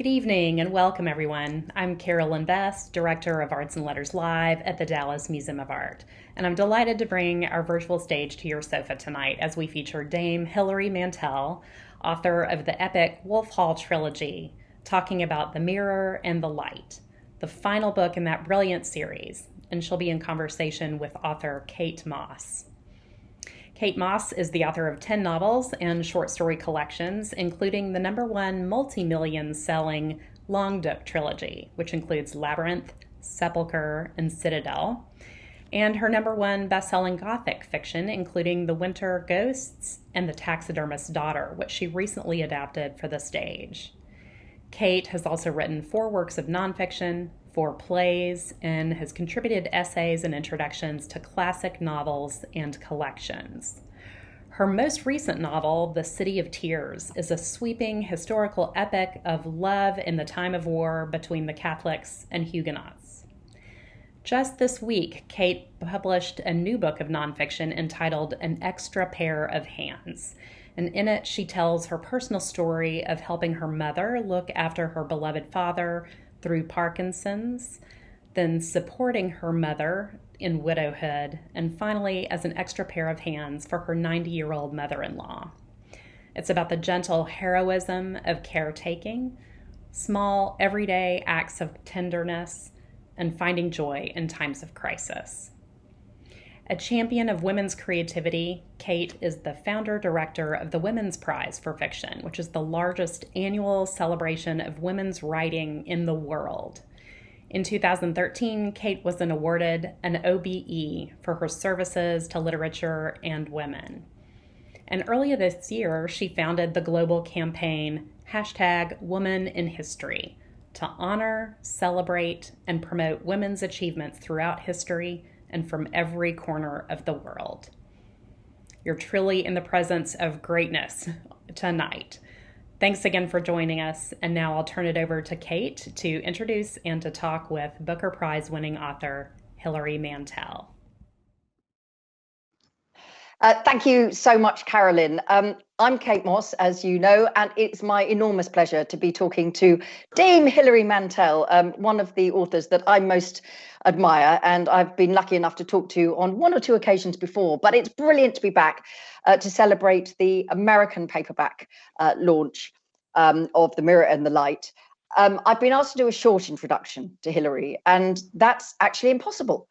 Good evening and welcome, everyone. I'm Carolyn Best, Director of Arts and Letters Live at the Dallas Museum of Art, and I'm delighted to bring our virtual stage to your sofa tonight as we feature Dame Hilary Mantel, author of the epic 𝗏𝗏𝗏𝗏 trilogy, talking about The Mirror and the Light, the final book in that brilliant series, and she'll be in conversation with author Kate Moss. Kate Moss is the author of 10 novels and short story collections, including the #1 multi-million-selling Languedoc trilogy, which includes Labyrinth, Sepulchre, and Citadel, and her #1 best-selling Gothic fiction, including The Winter Ghosts and The Taxidermist's Daughter, which she recently adapted for the stage. Kate has also written 4 works of nonfiction, 4 plays, and has contributed essays and introductions to classic novels and collections. Her most recent novel, The City of Tears, is a sweeping historical epic of love in the time of war between the Catholics and Huguenots. Just this week, Kate published a new book of nonfiction entitled An Extra Pair of Hands, and in it she tells her personal story of helping her mother look after her beloved father through Parkinson's, then supporting her mother in widowhood, and finally as an extra pair of hands for her 90-year-old mother-in-law. It's about the gentle heroism of caretaking, small, everyday acts of tenderness, and finding joy in times of crisis. A champion of women's creativity, Kate is the founder-director of the Women's Prize for Fiction, which is the largest annual celebration of women's writing in the world. In 2013, Kate was awarded an OBE for her services to literature and women. And earlier this year, she founded the global campaign #WomanInHistory to honor, celebrate, and promote women's achievements throughout history and from every corner of the world. You're truly in the presence of greatness tonight. Thanks again for joining us, and now I'll turn it over to Kate to introduce and to talk with Booker Prize winning author Hilary Mantel. Thank you so much, Carolyn. I'm Kate Moss, as you know, and it's my enormous pleasure to be talking to Dame Hilary Mantel, one of the authors that I most admire, and I've been lucky enough to talk to on 1 or 2 occasions before, but it's brilliant to be back to celebrate the American paperback launch of The Mirror and the Light. I've been asked to do a short introduction to Hilary, and that's actually impossible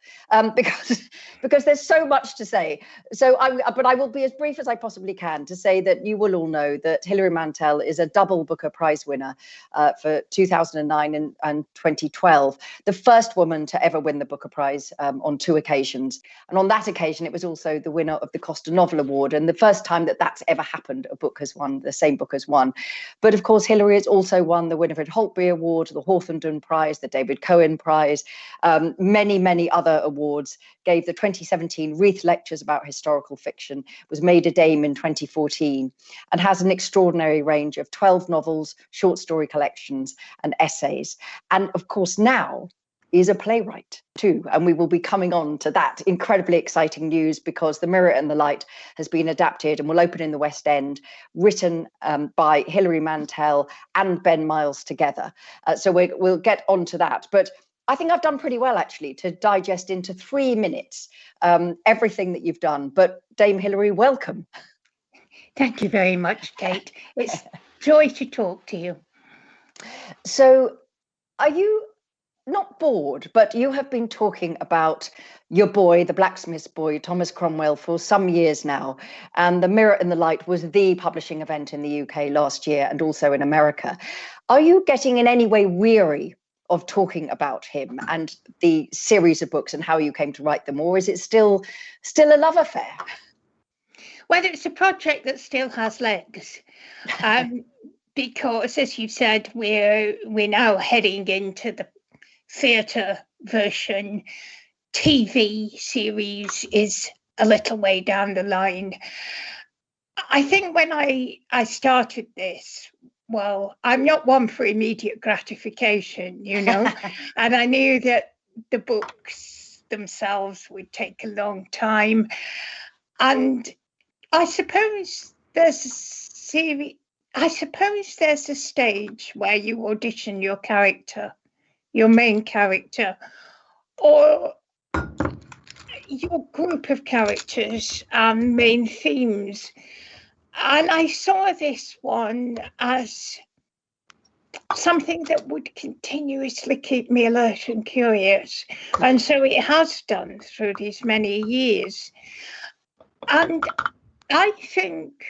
because there's so much to say. But I will be as brief as I possibly can to say that you will all know that Hilary Mantel is a double Booker Prize winner for 2009 and 2012, the first woman to ever win the Booker Prize on 2 occasions. And on that occasion, it was also the winner of the Costa Novel Award, and the first time that that's ever happened, a book has won, the same book has won. But of course, Hilary has also won the Winifred Holtby Award, the Hawthornden Prize, the David Cohen Prize, many other awards, gave the 2017 Wreath Lectures about historical fiction, was made a dame in 2014, and has an extraordinary range of 12 novels, short story collections, and essays. And of course, now is a playwright too, and we will be coming on to that incredibly exciting news because The Mirror and the Light has been adapted and will open in the West End, written by Hilary Mantel and Ben Miles together. So we'll get on to that. But I think I've done pretty well, actually, to digest into 3 minutes everything that you've done. But Dame Hilary, welcome. Thank you very much, Kate. It's joy to talk to you. So are you not bored, but you have been talking about your boy, the blacksmith's boy, Thomas Cromwell, for some years now. And The Mirror and the Light was the publishing event in the UK last year and also in America. Are you getting in any way weary of talking about him and the series of books and how you came to write them, or is it still a love affair? Well, it's a project that still has legs. Because, as you said, we're now heading into the theatre version. TV series is a little way down the line. I think when I started this, well, I'm not one for immediate gratification, you know, and I knew that the books themselves would take a long time. And I suppose there's a series, I suppose there's a stage where you audition your character, your main character, or your group of characters and main themes. And I saw this one as something that would continuously keep me alert and curious. And so it has done through these many years. And I think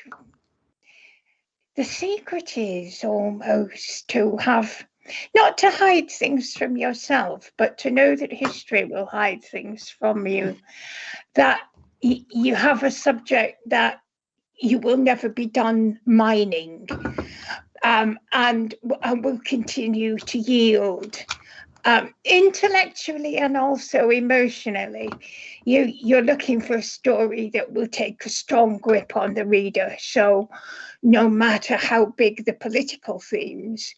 the secret is almost to have, not to hide things from yourself, but to know that history will hide things from you, that you have a subject that you will never be done mining, and will continue to yield. Intellectually and also emotionally, you're looking for a story that will take a strong grip on the reader. So no matter how big the political themes,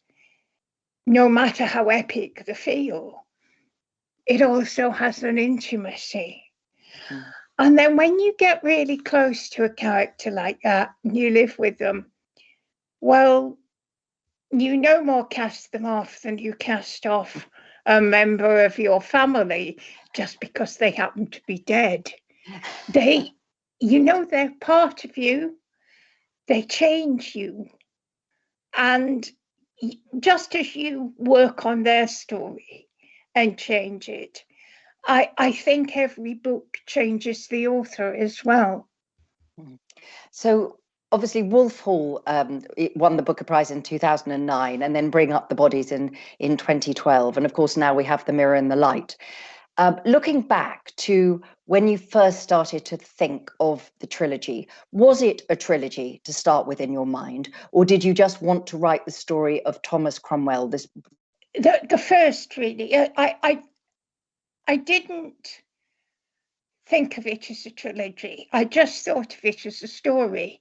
no matter how epic the feel, it also has an intimacy. And then when you get really close to a character like that, and you live with them, well, you no more cast them off than you cast off a member of your family just because they happen to be dead. They're part of you, they change you. And just as you work on their story and change it, I think every book changes the author as well. So obviously Wolf Hall it won the Booker Prize in 2009, and then Bring Up the Bodies in 2012. And of course, now we have The Mirror and the Light. Looking back to when you first started to think of the trilogy, was it a trilogy to start with in your mind, or did you just want to write the story of Thomas Cromwell? The first, really. I didn't think of it as a trilogy. I just thought of it as a story.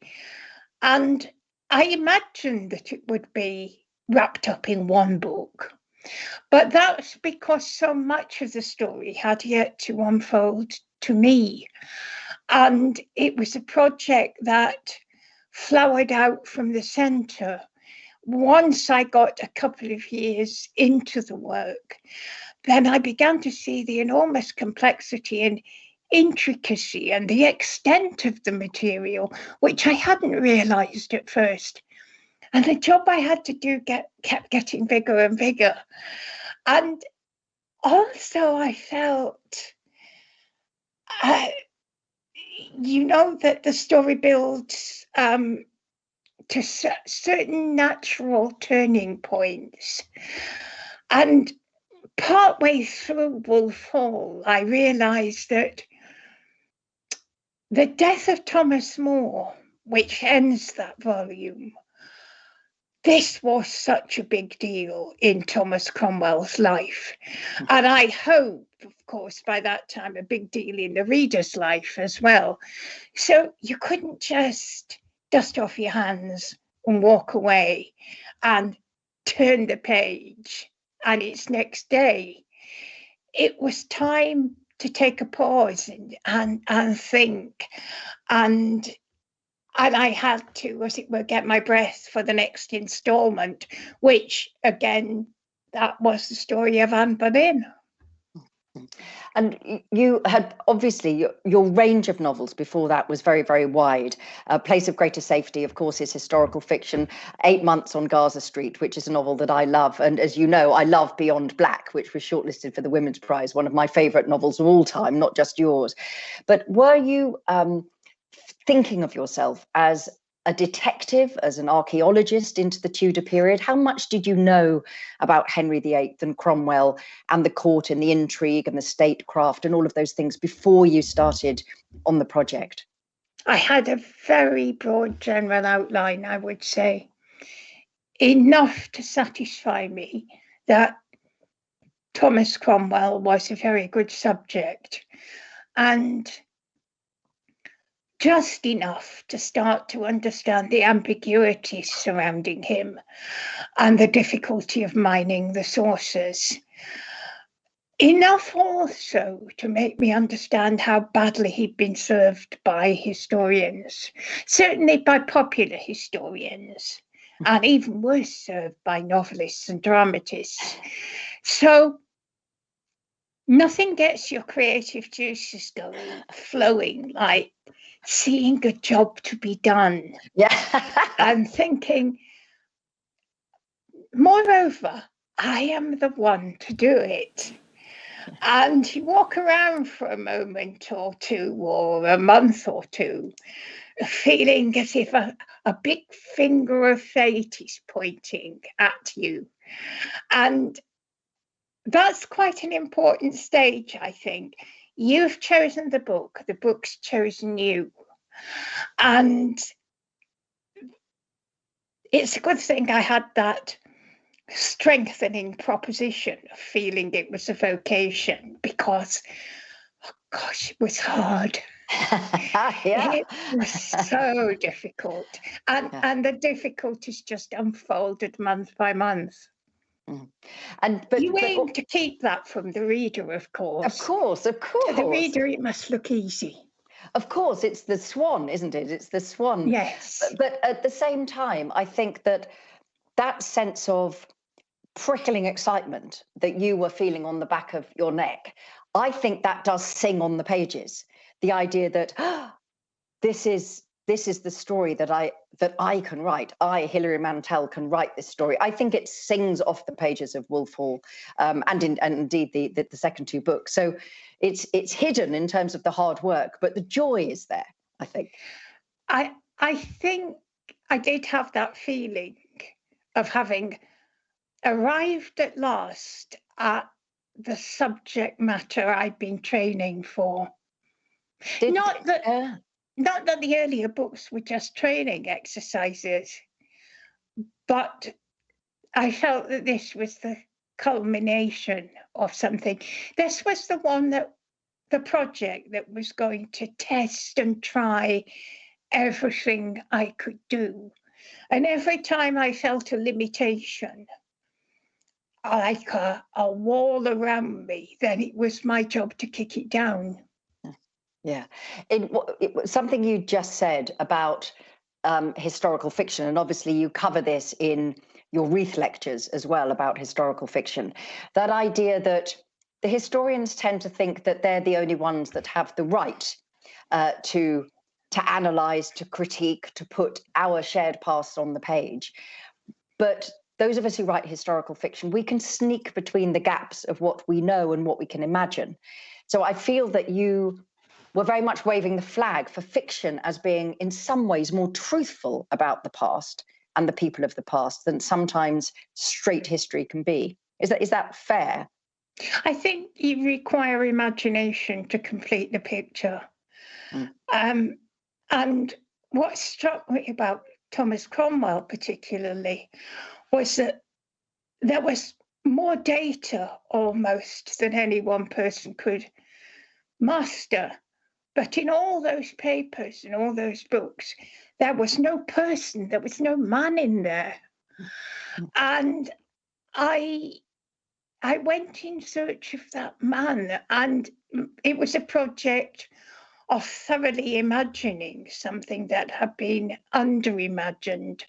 And I imagined that it would be wrapped up in one book. But that's because so much of the story had yet to unfold to me. And it was a project that flowered out from the centre. Once I got a couple of years into the work, then I began to see the enormous complexity and intricacy and the extent of the material, which I hadn't realised at first. And the job I had to do kept getting bigger and bigger. And also I felt, that the story builds to certain natural turning points. And partway through Wolf Hall, I realised that the death of Thomas More, which ends that volume, this was such a big deal in Thomas Cromwell's life. And I hope, of course, by that time, a big deal in the reader's life as well. So you couldn't just dust off your hands and walk away and turn the page and it's next day. It was time to take a pause and think. And I had to, as it were, get my breath for the next instalment, which, again, that was the story of Anne Boleyn. And you had, obviously, your range of novels before that was very, very wide. Place of Greater Safety, of course, is historical fiction. 8 Months on Gaza Street, which is a novel that I love. And as you know, I love Beyond Black, which was shortlisted for the Women's Prize, one of my favourite novels of all time, not just yours. But were you thinking of yourself as a detective, as an archaeologist into the Tudor period? How much did you know about Henry VIII and Cromwell and the court and the intrigue and the statecraft and all of those things before you started on the project? I had a very broad general outline, I would say, enough to satisfy me that Thomas Cromwell was a very good subject, and just enough to start to understand the ambiguity surrounding him and the difficulty of mining the sources. Enough also to make me understand how badly he'd been served by historians, certainly by popular historians, and even worse served by novelists and dramatists. So nothing gets your creative juices going, flowing, like seeing a job to be done. Yeah. And thinking, moreover, I am the one to do it. And you walk around for a moment or two, or a month or two, feeling as if a big finger of fate is pointing at you. And that's quite an important stage, I think. You've chosen the book's chosen you. And it's a good thing I had that strengthening proposition of feeling it was a vocation, because, oh gosh, it was hard. Yeah. It was so difficult. And the difficulties just unfolded month by month. But you aim to keep that from the reader, of course. Of course, of course. To the reader, it must look easy. Of course, it's the swan, isn't it? It's the swan. Yes. But at the same time, I think that sense of prickling excitement that you were feeling on the back of your neck, I think that does sing on the pages. The idea that this is the story that I can write. I, Hilary Mantel, can write this story. I think it sings off the pages of Wolf Hall, and indeed the second two books. So it's hidden in terms of the hard work, but the joy is there, I think. I think I did have that feeling of having arrived at last at the subject matter I'd been training for. Not that the earlier books were just training exercises, but I felt that this was the culmination of something. This was the project that was going to test and try everything I could do. And every time I felt a limitation, like a wall around me, then it was my job to kick it down. Yeah. Something you just said about historical fiction, and obviously you cover this in your Reith lectures as well about historical fiction, that idea that the historians tend to think that they're the only ones that have the right to analyze, to critique, to put our shared past on the page. But those of us who write historical fiction, we can sneak between the gaps of what we know and what we can imagine. So I feel that you were very much waving the flag for fiction as being in some ways more truthful about the past and the people of the past than sometimes straight history can be. Is that fair? I think you require imagination to complete the picture. And what struck me about Thomas Cromwell particularly was that there was more data almost than any one person could master. But in all those papers and all those books, there was no person, there was no man in there. And I went in search of that man, and it was a project of thoroughly imagining something that had been under-imagined.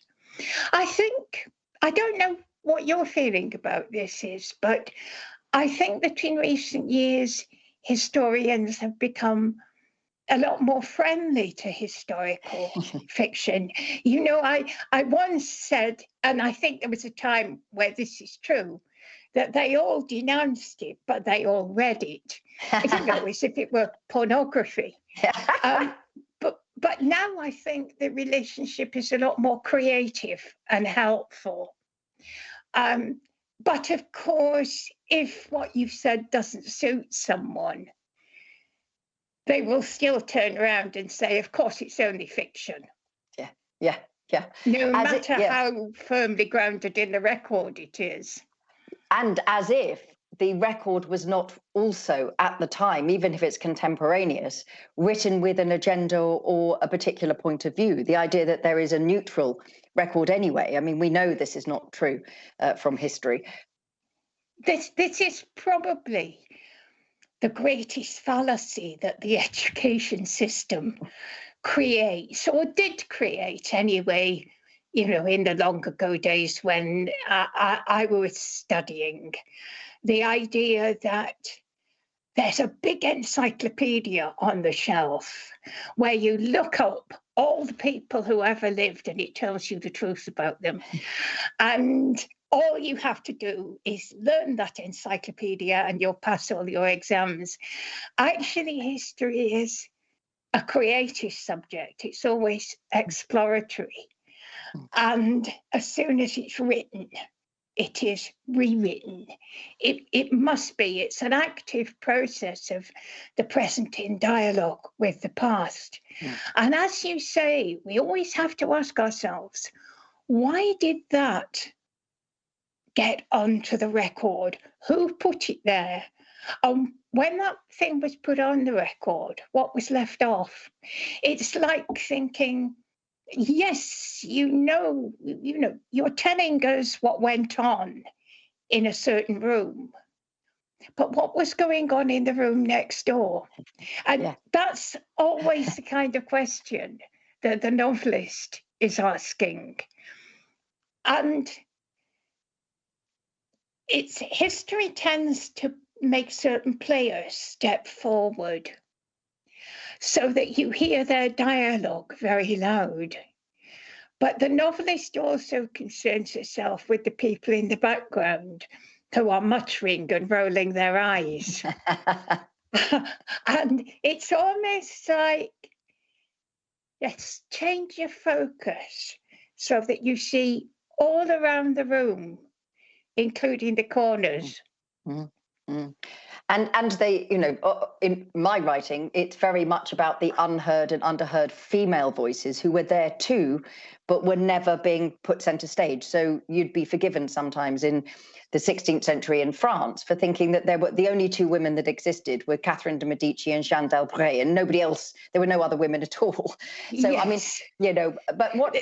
I don't know what your feeling about this is, but I think that in recent years, historians have become a lot more friendly to historical fiction. You know, I once said, and I think there was a time where this is true, that they all denounced it, but they all read it, you know, as if it were pornography. But now I think the relationship is a lot more creative and helpful. But of course, if what you've said doesn't suit someone, they will still turn around and say, of course, it's only fiction. Yeah. No matter how firmly grounded in the record it is. And as if the record was not also at the time, even if it's contemporaneous, written with an agenda or a particular point of view. The idea that there is a neutral record anyway. I mean, we know this is not true from history. This is probably the greatest fallacy that the education system creates, or did create anyway, in the long ago days when I was studying, the idea that there's a big encyclopedia on the shelf where you look up all the people who ever lived and it tells you the truth about them. And all you have to do is learn that encyclopedia and you'll pass all your exams. Actually, history is a creative subject. It's always exploratory. And as soon as it's written, it is rewritten. It must be. It's an active process of the present in dialogue with the past. And as you say, we always have to ask ourselves, why did that get onto the record? Who put it there? When that thing was put on the record, what was left off? It's like thinking, yes, you're telling us what went on in a certain room, but what was going on in the room next door? And that's always the kind of question that the novelist is asking. And history tends to make certain players step forward so that you hear their dialogue very loud. But the novelist also concerns herself with the people in the background who are muttering and rolling their eyes. And it's almost like, let's change your focus so that you see all around the room, including the corners. And they, in my writing, it's very much about the unheard and underheard female voices who were there too, but were never being put centre stage. So you'd be forgiven sometimes in the 16th century in France for thinking that there were the only two women that existed were Catherine de Medici and Jeanne d'Albret, and nobody else. There were no other women at all. So yes. I mean, but what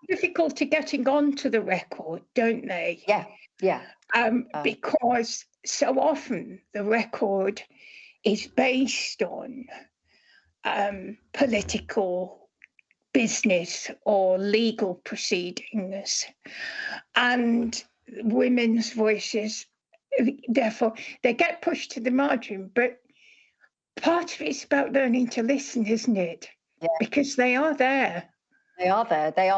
difficulty getting onto the record, don't they? Yeah. Because so often the record is based on political business or legal proceedings, and women's voices, therefore, they get pushed to the margin. But part of it's about learning to listen, isn't it? Yeah. Because they are there. They are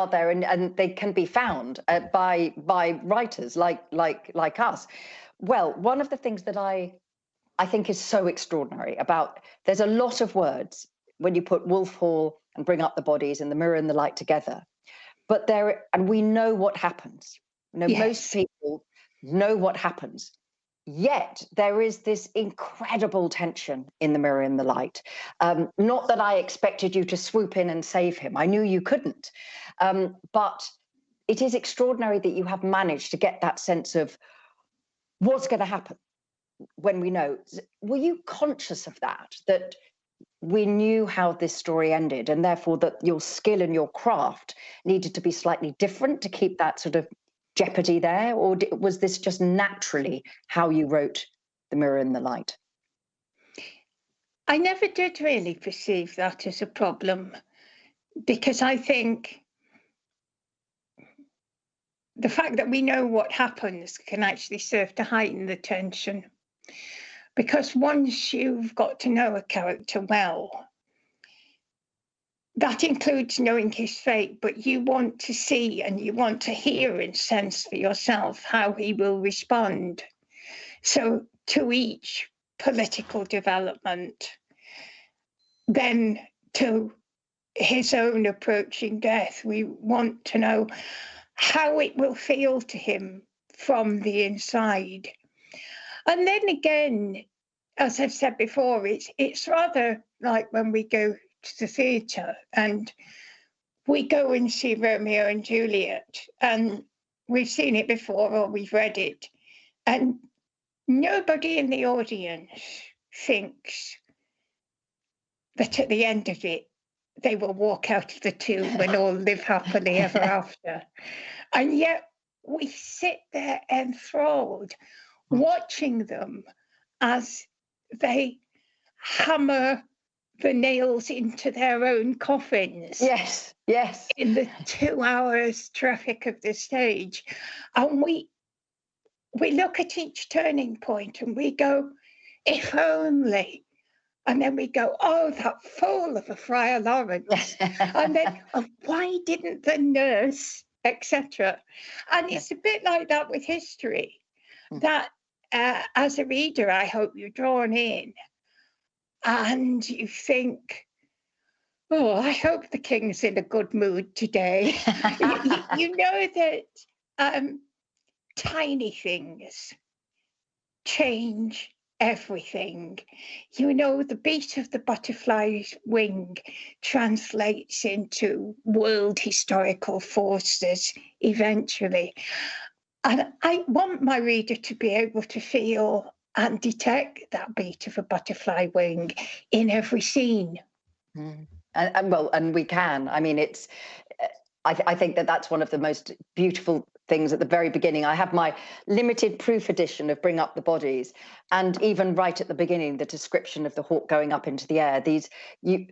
there, and they can be found by writers like us. Well, one of the things that I think is so extraordinary about, there's a lot of words when you put Wolf Hall and Bring Up the Bodies and The Mirror and the Light together, but and we know what happens. Most people know what happens. Yet there is this incredible tension in The Mirror and the Light. Not that I expected you to swoop in and save him. I knew you couldn't. But it is extraordinary that you have managed to get that sense of what's going to happen when we know. Were you conscious of that we knew how this story ended, and therefore that your skill and your craft needed to be slightly different to keep that sort of jeopardy there? Or was this just naturally how you wrote The Mirror and the Light? I never did really perceive that as a problem, because I think the fact that we know what happens can actually serve to heighten the tension. Because once you've got to know a character well, that includes knowing his fate, but you want to see and you want to hear and sense for yourself how he will respond. So to each political development, then to his own approaching death, we want to know how it will feel to him from the inside. And then again, as I've said before, it's rather like when we go to the theatre and we go and see Romeo and Juliet, and we've seen it before or we've read it, and nobody in the audience thinks that at the end of it they will walk out of the tomb and all live happily ever after. And yet we sit there enthralled, watching them as they hammer the nails into their own coffins. Yes, yes. In the 2 hours traffic of the stage. And we look at each turning point and we go, if only. And then we go, oh, that fool of a Friar Lawrence. And then, oh, why didn't the nurse, etc. And it's a bit like that with history, that as a reader, I hope you're drawn in and you think, oh, I hope the king's in a good mood today. you know that tiny things change everything. You know, the beat of the butterfly's wing translates into world historical forces eventually. And I want my reader to be able to feel and detect that beat of a butterfly wing in every scene. And we can. I mean, it's. I think that that's one of the most beautiful things at the very beginning. I have my limited proof edition of Bring Up the Bodies, and even right at the beginning, the description of the hawk going up into the air. You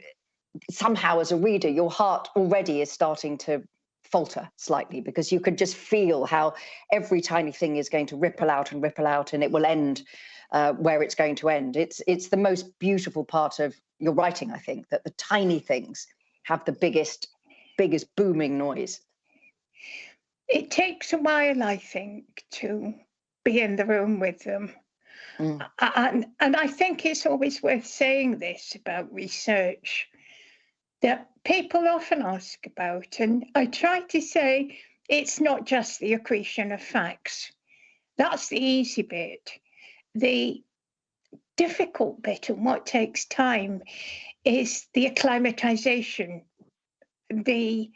somehow, as a reader, your heart already is starting to falter slightly, because you could just feel how every tiny thing is going to ripple out, and it will end where it's going to end. It's the most beautiful part of your writing, I think, that the tiny things have the biggest booming noise. It takes a while, I think, to be in the room with them. And I think it's always worth saying this about research that people often ask about, and I try to say it's not just the accretion of facts. That's the easy bit. The difficult bit, and what takes time, is the acclimatization, the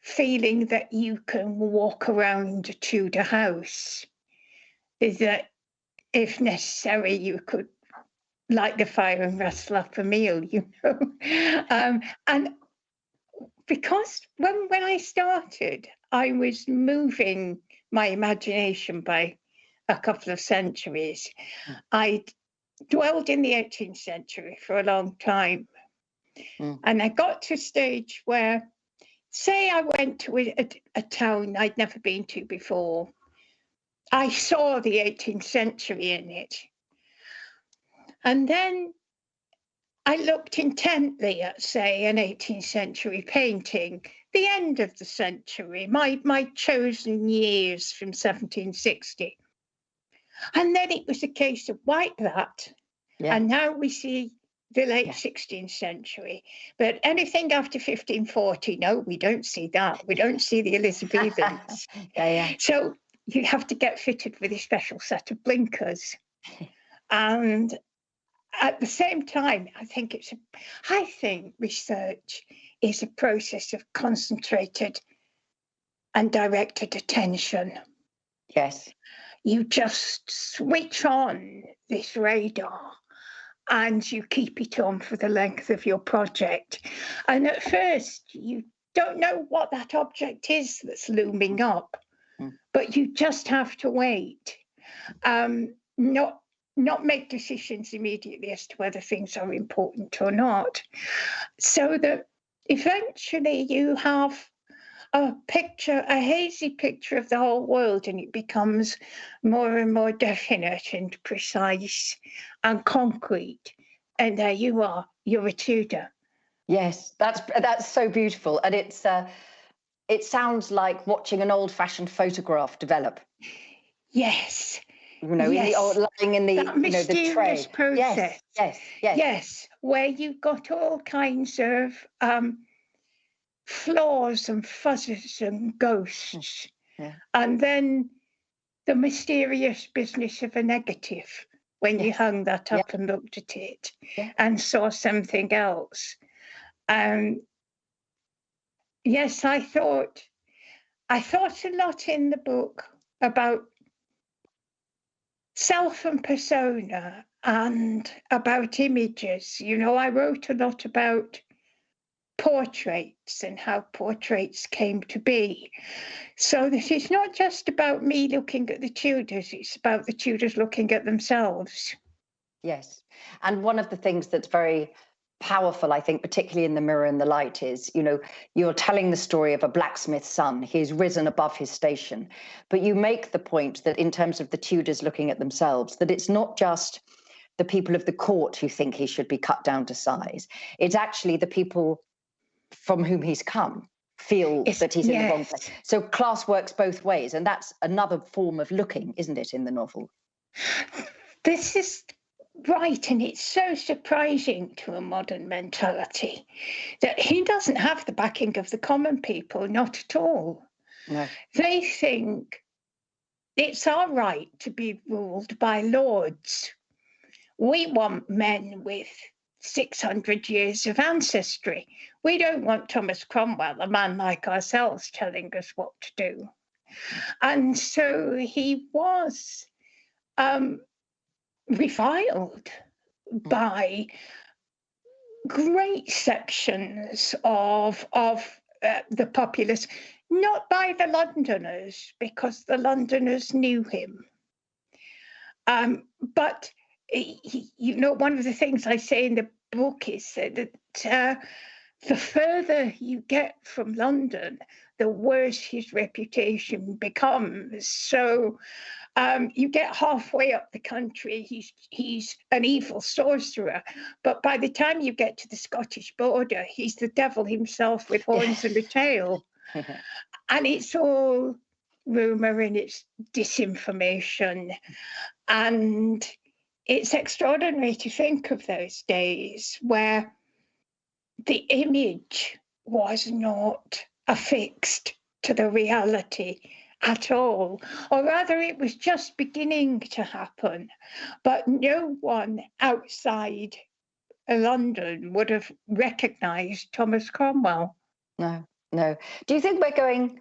feeling that you can walk around a Tudor house, is that if necessary you could light the fire and rustle up a meal, you know. And because when I started, I was moving my imagination by a couple of centuries. I dwelled in the 18th century for a long time. And I got to a stage where, say I went to a town I'd never been to before, I saw the 18th century in it. And then I looked intently at, say, an 18th century painting, the end of the century, my chosen years from 1760. And then it was a case of wipe that. Yeah. And now we see the late 16th century. But anything after 1540, no, we don't see that. We don't see the Elizabethans. So you have to get fitted with a special set of blinkers. And at the same time, I think research is a process of concentrated and directed attention. Yes. You just switch on this radar and you keep it on for the length of your project. And at first, you don't know what that object is that's looming up, but you just have to wait. Not make decisions immediately as to whether things are important or not. So that eventually you have a hazy picture of the whole world, and it becomes more and more definite and precise and concrete. And there you are, you're a Tudor. Yes, that's so beautiful. And it sounds like watching an old-fashioned photograph develop. Yes. You know, lying in the, that mysterious the tray. Process. Yes. Where you've got all kinds of flaws and fuzzes and ghosts. Yeah. And then the mysterious business of a negative when you hung that up and looked at it and saw something else. Yes, I thought a lot in the book about self and persona and about images. You know, I wrote a lot about portraits and how portraits came to be. So that it's not just about me looking at the Tudors, it's about the Tudors looking at themselves. Yes. And one of the things that's very powerful, I think, particularly in The Mirror and the Light, is, you know, you're telling the story of a blacksmith's son. He's risen above his station. But you make the point that in terms of the Tudors looking at themselves, that it's not just the people of the court who think he should be cut down to size. It's actually the people from whom he's come feel that he's in the wrong place. So class works both ways. And that's another form of looking, isn't it, in the novel? This is right, and it's so surprising to a modern mentality that he doesn't have the backing of the common people, not at all. No. They think it's our right to be ruled by lords. We want men with 600 years of ancestry. We don't want Thomas Cromwell, a man like ourselves, telling us what to do. And so he was reviled by great sections of the populace, not by the Londoners, because the Londoners knew him. But, you know, one of the things I say in the book is that the further you get from London, the worse his reputation becomes. So you get halfway up the country, he's an evil sorcerer. But by the time you get to the Scottish border, he's the devil himself with horns and a tail. And it's all rumour and it's disinformation. And it's extraordinary to think of those days where the image was not affixed to the reality at all, or rather it was just beginning to happen, but no one outside London would have recognised Thomas Cromwell. No. Do you think we're going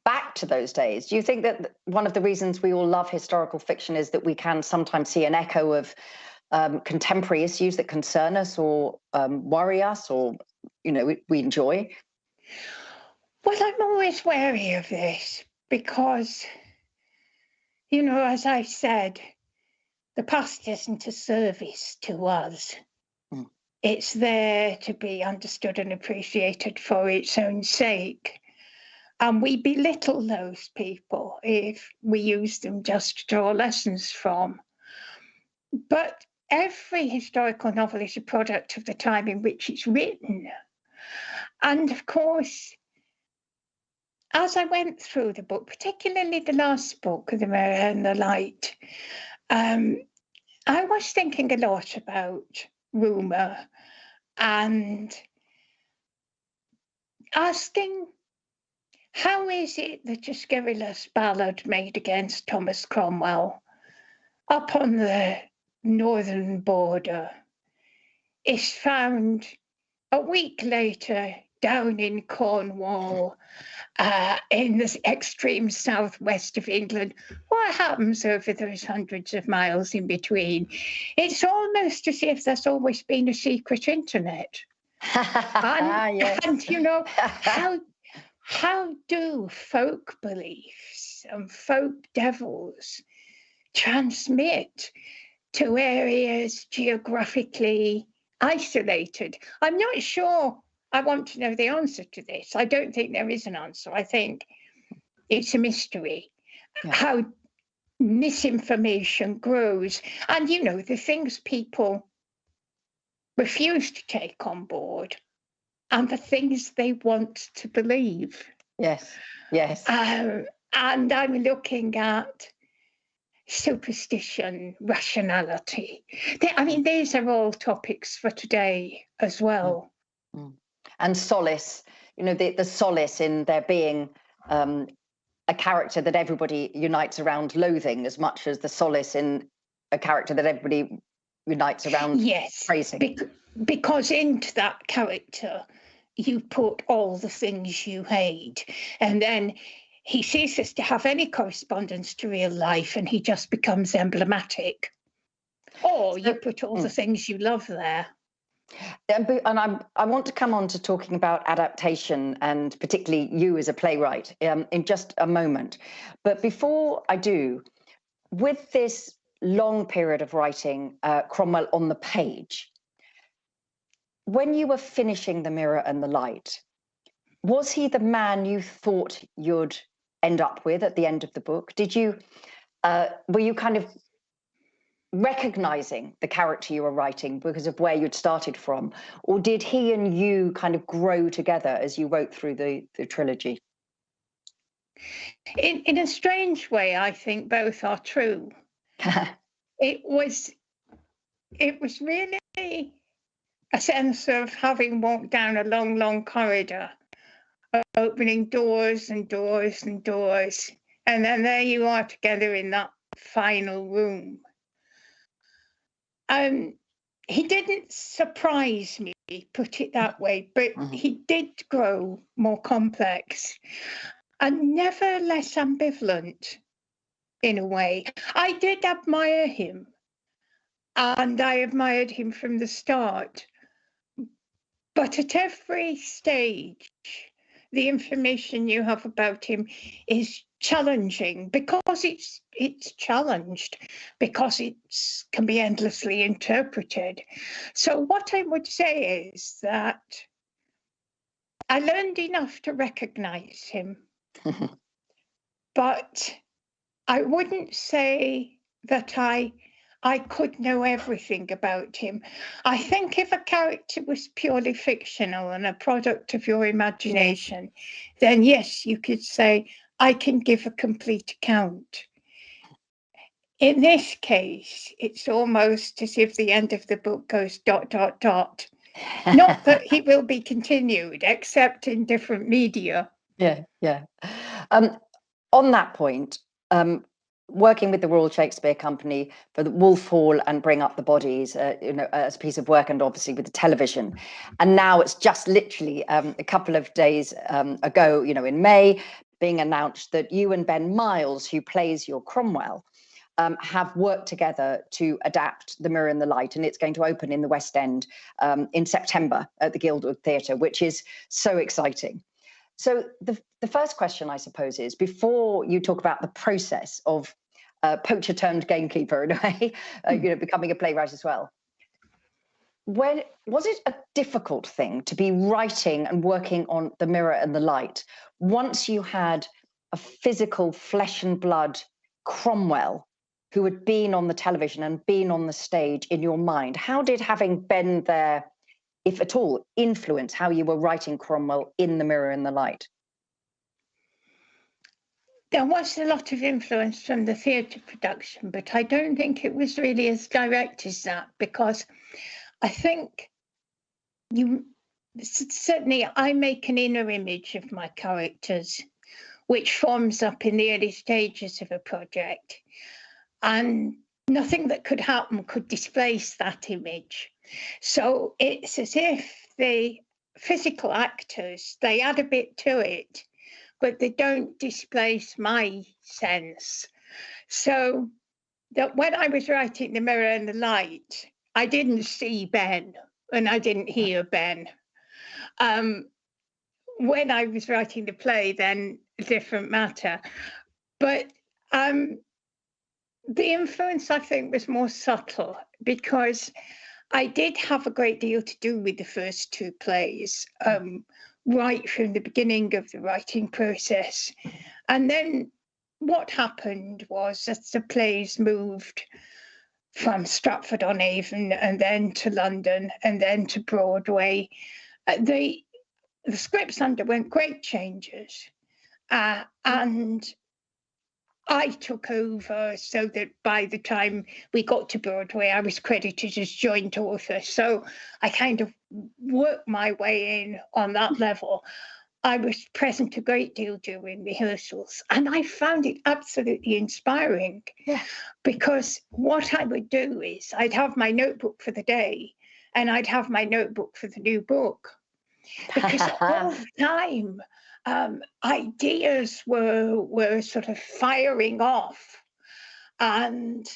back to those days? Do you think that one of the reasons we all love historical fiction is that we can sometimes see an echo of contemporary issues that concern us or worry us, or, you know, we enjoy? Well, I'm always wary of this because, you know, as I said, the past isn't a service to us. It's there to be understood and appreciated for its own sake. And we belittle those people if we use them just to draw lessons from. But every historical novel is a product of the time in which it's written. And of course, as I went through the book, particularly the last book, The Mirror and the Light, I was thinking a lot about rumour and asking, how is it that a scurrilous ballad made against Thomas Cromwell up on the northern border is found a week later down in Cornwall, in the extreme southwest of England? What happens over those hundreds of miles in between? It's almost as if there's always been a secret internet. And you know, how do folk beliefs and folk devils transmit to areas geographically isolated? I'm not sure I want to know the answer to this. I don't think there is an answer. I think it's a mystery, how misinformation grows. And, you know, the things people refuse to take on board and the things they want to believe. Yes. And I'm looking at superstition, rationality. I mean, these are all topics for today as well. And solace, you know, the solace in there being a character that everybody unites around loathing as much as the solace in a character that everybody unites around praising. Because into that character, you put all the things you hate. And then he ceases to have any correspondence to real life and he just becomes emblematic. Or you put all the things you love there. And I want to come on to talking about adaptation and particularly you as a playwright in just a moment. But before I do, with this long period of writing Cromwell on the page, when you were finishing The Mirror and the Light, was he the man you thought you'd end up with at the end of the book? Were you kind of recognizing the character you were writing because of where you'd started from, or did he and you kind of grow together as you wrote through the trilogy? In a strange way, I think both are true. It was really a sense of having walked down a long, long corridor, opening doors and doors and doors, and then there you are together in that final room. He didn't surprise me, put it that way, but he did grow more complex and never less ambivalent in a way. I did admire him, and I admired him from the start. But at every stage, the information you have about him is challenging because it's challenged, because it can be endlessly interpreted. So what I would say is that I learned enough to recognize him, but I wouldn't say that I could know everything about him. I think if a character was purely fictional and a product of your imagination, then yes, you could say, I can give a complete account. In this case, it's almost as if the end of the book goes ... Not that he will be continued, except in different media. Yeah. On that point, working with the Royal Shakespeare Company for the Wolf Hall and Bring Up the Bodies, as a piece of work, and obviously with the television. And now it's just literally a couple of days ago, in May, being announced that you and Ben Miles, who plays your Cromwell, have worked together to adapt The Mirror and the Light, and it's going to open in the West End in September at the Guildwood Theatre, which is so exciting. So the first question, I suppose, is, before you talk about the process of poacher turned gamekeeper, in a way, becoming a playwright as well, was it a difficult thing to be writing and working on The Mirror and the Light once you had a physical flesh and blood Cromwell who had been on the television and been on the stage in your mind? How did having Ben there, if at all, influence how you were writing Cromwell in The Mirror and the Light? There was a lot of influence from the theatre production, but I don't think it was really as direct as that, because I think certainly I make an inner image of my characters, which forms up in the early stages of a project, and nothing that could happen could displace that image. So it's as if the physical actors, they add a bit to it, but they don't displace my sense. So that when I was writing The Mirror and the Light, I didn't see Ben and I didn't hear Ben. When I was writing the play, then a different matter. But the influence, I think, was more subtle, because I did have a great deal to do with the first two plays, right from the beginning of the writing process. And then what happened was, as the plays moved from Stratford-on-Avon and then to London and then to Broadway, the scripts underwent great changes. And I took over, so that by the time we got to Broadway, I was credited as joint author. So I kind of worked my way in on that level. I was present a great deal during rehearsals, and I found it absolutely inspiring. Yeah. Because what I would do is I'd have my notebook for the day and I'd have my notebook for the new book. Because all the time, ideas were sort of firing off, and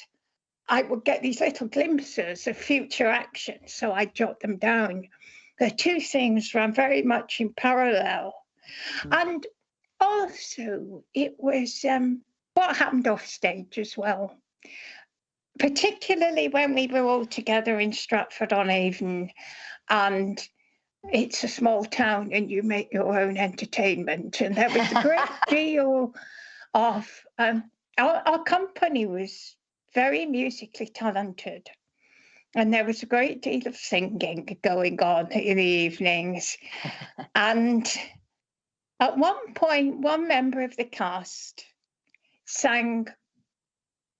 I would get these little glimpses of future action, so I'd jot them down. The two things ran very much in parallel. And also, it was what happened off stage as well, particularly when we were all together in Stratford-on-Avon. and it's a small town and you make your own entertainment. And there was a great deal of, our company was very musically talented. And there was a great deal of singing going on in the evenings. And at one point, one member of the cast sang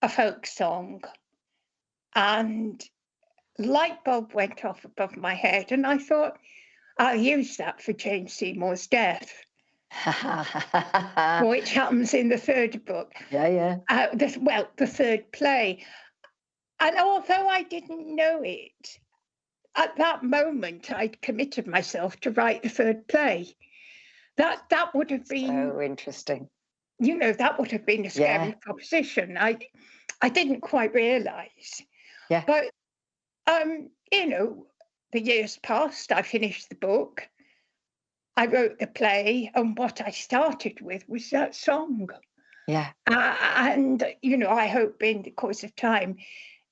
a folk song, and light bulb went off above my head, and I thought, I'll use that for Jane Seymour's death, which happens in the third book. Yeah. The third play. And although I didn't know it, at that moment, I'd committed myself to write the third play. That would have been so interesting. That would have been a scary proposition. I didn't quite realise. Yeah. But the years passed. I finished the book. I wrote the play, and what I started with was that song. Yeah. And I hope in the course of time,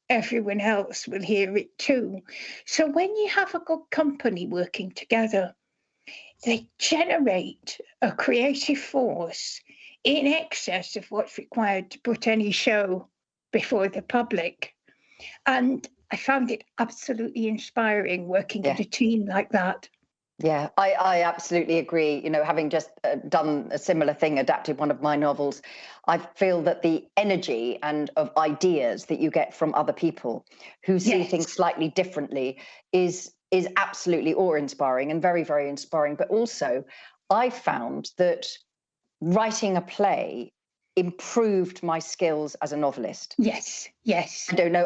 everyone else will hear it too. So when you have a good company working together, they generate a creative force in excess of what's required to put any show before the public. And I found it absolutely inspiring working with a team like that. Yeah, I absolutely agree. Having just done a similar thing, adapted one of my novels, I feel that the energy and of ideas that you get from other people who see things slightly differently is absolutely awe-inspiring and very, very inspiring. But also, I found that writing a play improved my skills as a novelist. Yes. I don't know,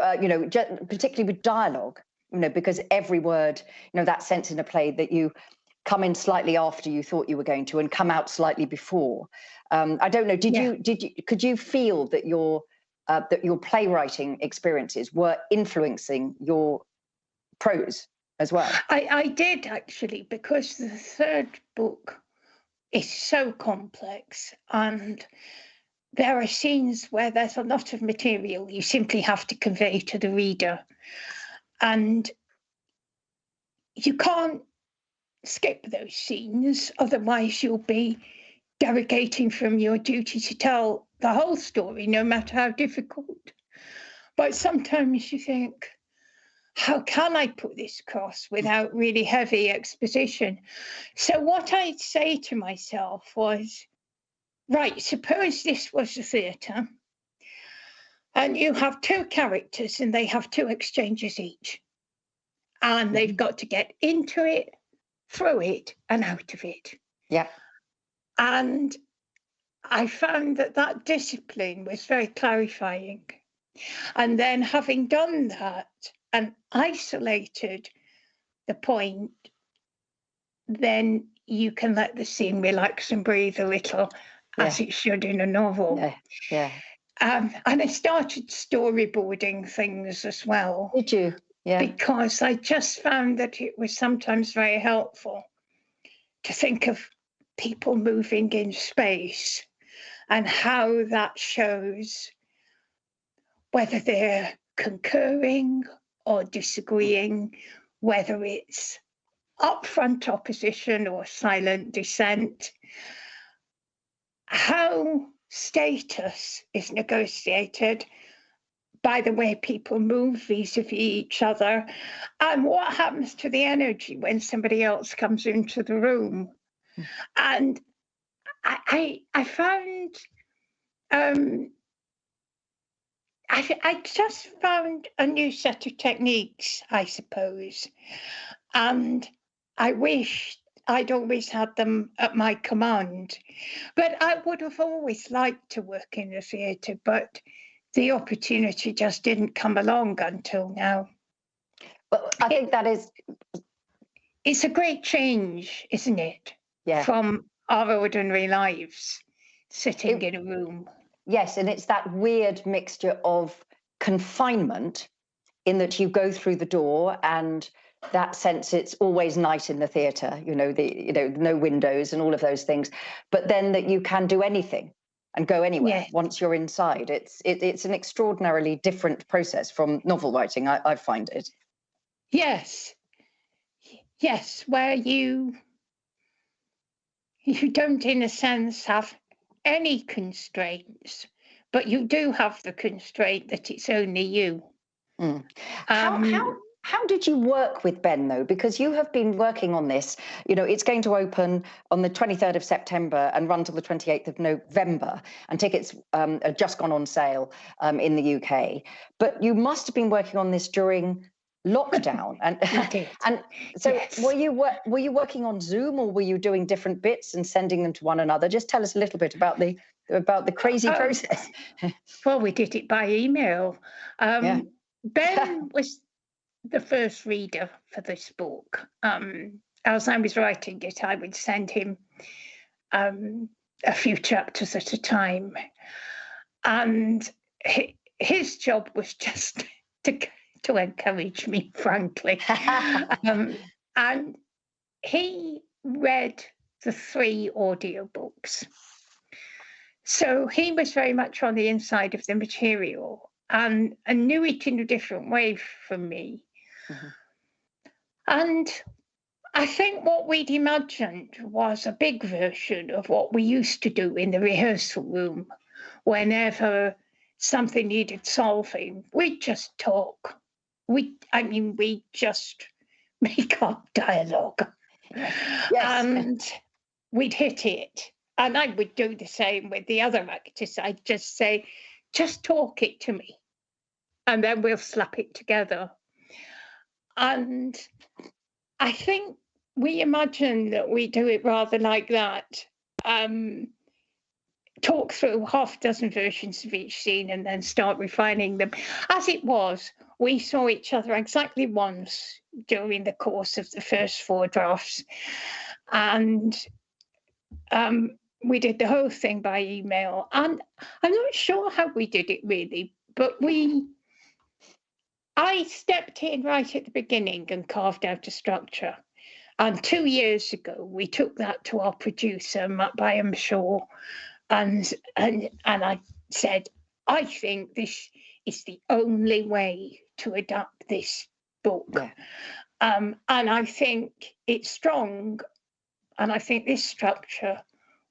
particularly with dialogue. Because every word, that sense in a play that you come in slightly after you thought you were going to and come out slightly before. I don't know. Could you feel that your playwriting experiences were influencing your prose as well? I did actually, because the third book is so complex, and there are scenes where there's a lot of material you simply have to convey to the reader. And you can't skip those scenes, otherwise you'll be derogating from your duty to tell the whole story, no matter how difficult. But sometimes you think, how can I put this across without really heavy exposition? So what I'd say to myself was, right, suppose this was a theatre, and you have two characters and they have two exchanges each. And they've got to get into it, through it, and out of it. Yeah. And I found that discipline was very clarifying. And then having done that and isolated the point, then you can let the scene relax and breathe a little, as it should in a novel. Yeah. And I started storyboarding things as well. Did you? Yeah. Because I just found that it was sometimes very helpful to think of people moving in space and how that shows whether they're concurring or disagreeing, whether it's upfront opposition or silent dissent, how status is negotiated by the way people move vis-a-vis each other, and what happens to the energy when somebody else comes into the room. And I found, I just found a new set of techniques, I suppose, and I wish I'd always had them at my command. But I would have always liked to work in the theatre, but the opportunity just didn't come along until now. But I think that is... It's a great change, isn't it? Yeah. From our ordinary lives, sitting in a room. Yes, and it's that weird mixture of confinement in that you go through the door and that sense it's always night in the theatre, no windows and all of those things, but then that you can do anything and go anywhere once you're inside. It's an extraordinarily different process from novel writing, I find it. Yes. Yes, where you don't, in a sense, have any constraints, but you do have the constraint that it's only you. Mm. How did you work with Ben, though? Because you have been working on this. You know, it's going to open on the 23rd of September and run till the 28th of November, and tickets are just gone on sale in the UK. But you must have been working on this during lockdown, and and so yes. were you working on Zoom, or were you doing different bits and sending them to one another? Just tell us a little bit about the crazy process. Well, we did it by email. Yeah. Ben was the first reader for this book. As I was writing it, I would send him a few chapters at a time, and his job was just to encourage me, frankly. And he read the 3 audiobooks. So he was very much on the inside of the material and knew it in a different way from me. Mm-hmm. And I think what we'd imagined was a big version of what we used to do in the rehearsal room. Whenever something needed solving, we'd just talk. We just make up dialogue. Yes. And we'd hit it. And I would do the same with the other actors. I'd just say, just talk it to me, and then we'll slap it together. And I think we imagine that we do it rather like that. Talk through half a dozen versions of each scene and then start refining them. As it was, we saw each other exactly once during the course of the first 4 drafts. And we did the whole thing by email. And I'm not sure how we did it really, but I stepped in right at the beginning and carved out a structure. And 2 years ago, we took that to our producer, 𝗵𝗵𝗏, and I said, I think this is the only way to adapt this book. Yeah. And I think it's strong, and I think this structure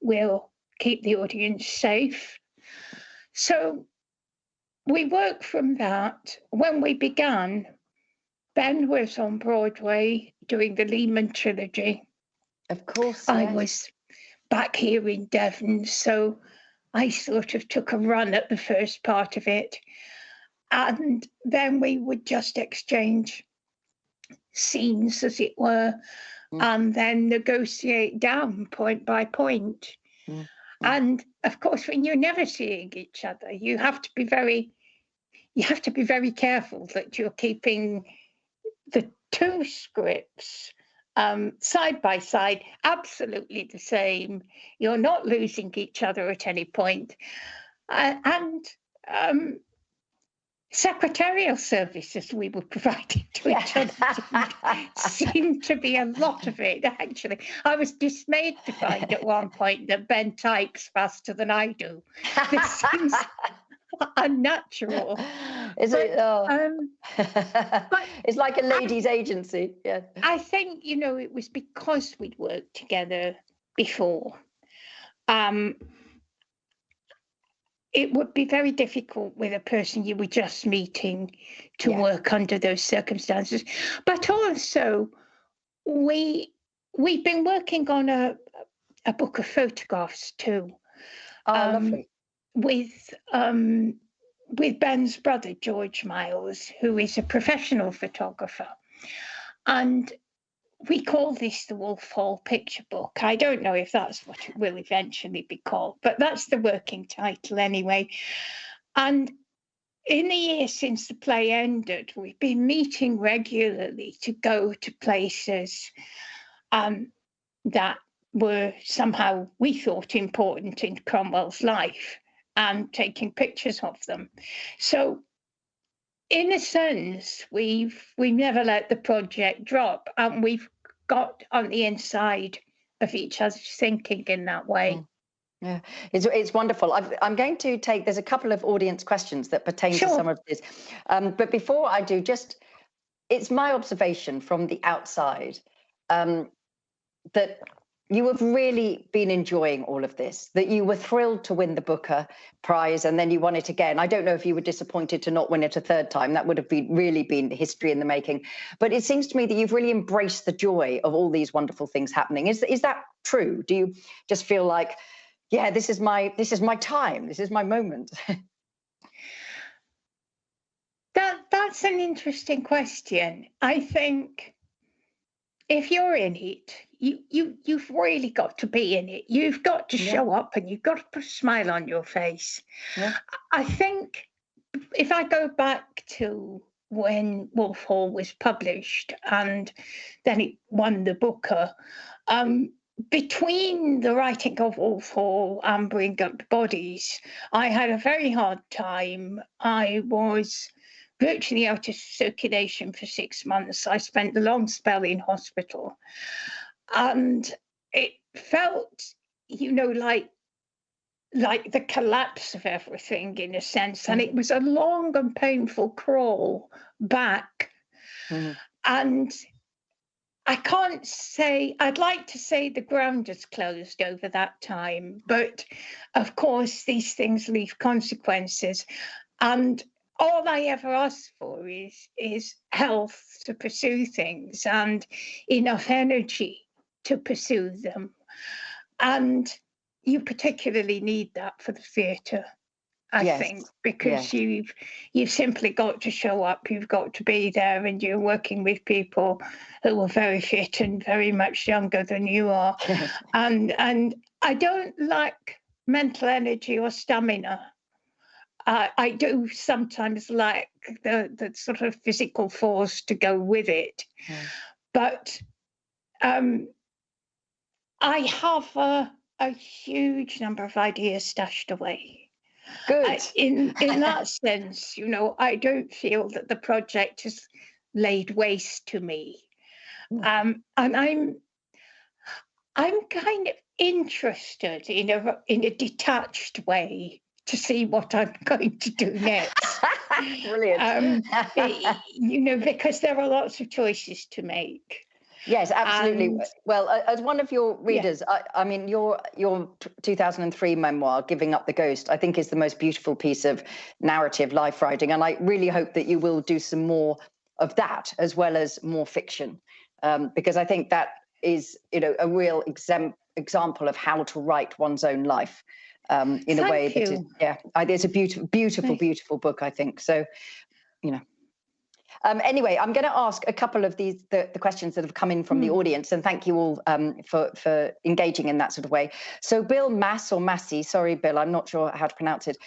will keep the audience safe. So we worked from that. When we began, Ben was on Broadway doing the Lehman trilogy. Of course. I was back here in Devon, so I sort of took a run at the first part of it. And then we would just exchange scenes, as it were, and then negotiate down point by point. And of course, when you're never seeing each other, you have to be very careful that you're keeping the 2 scripts side by side, absolutely the same. You're not losing each other at any point. And secretarial services we were providing to each other seemed to be a lot of it, actually. I was dismayed to find at one point that Ben types faster than I do. This seems unnatural. Is it? But it's like a ladies' agency. Yeah. I think, it was because we'd worked together before. It would be very difficult with a person you were just meeting to work under those circumstances. But also, we've been working on a book of photographs too. Lovely. With Ben's brother, George Miles, who is a professional photographer. And we call this the Wolf Hall Picture Book. I don't know if that's what it will eventually be called, but that's the working title anyway. And in the years since the play ended, we've been meeting regularly to go to places that were somehow, we thought, important in Cromwell's life, and taking pictures of them. So in a sense, we've never let the project drop, and we've got on the inside of each other's thinking in that way. Yeah, it's wonderful. I'm going to take, there's a couple of audience questions that pertain to some of this. But before I do, it's my observation from the outside that you have really been enjoying all of this, that you were thrilled to win the Booker Prize and then you won it again. I don't know if you were disappointed to not win it a third time. That would have really been history in the making. But it seems to me that you've really embraced the joy of all these wonderful things happening. Is that true? Do you just feel like, yeah, this is my time, this is my moment? That's an interesting question. I think if you're in it, you've really got to be in it. You've got to show up and you've got to put a smile on your face. Yeah. I think if I go back to when Wolf Hall was published and then it won the Booker, between the writing of Wolf Hall and Bring Up the Bodies, I had a very hard time. I was virtually out of circulation for 6 months. I spent a long spell in hospital. And it felt, like the collapse of everything in a sense. And it was a long and painful crawl back. And I can't say, I'd like to say the ground has closed over that time. But of course, these things leave consequences. And all I ever ask for is health to pursue things and enough energy to pursue them. And you particularly need that for the theatre, I think, because you've simply got to show up, you've got to be there, and you're working with people who are very fit and very much younger than you are. And I don't lack mental energy or stamina. I do sometimes lack the sort of physical force to go with it. But I have a huge number of ideas stashed away. Good. In that sense, I don't feel that the project has laid waste to me. And I'm kind of interested in a detached way to see what I'm going to do next. Brilliant. Because there are lots of choices to make. Yes, absolutely. Well, as one of your readers, I mean, your 2003 memoir, Giving Up the Ghost, I think is the most beautiful piece of narrative life writing. And I really hope that you will do some more of that as well as more fiction, because I think that is, a real example of how to write one's own life. In a way that it's a beautiful book, I think. So, anyway, I'm going to ask a couple of the questions that have come in from the audience, and thank you all for engaging in that sort of way. So Bill Massey, sorry, Bill, I'm not sure how to pronounce it.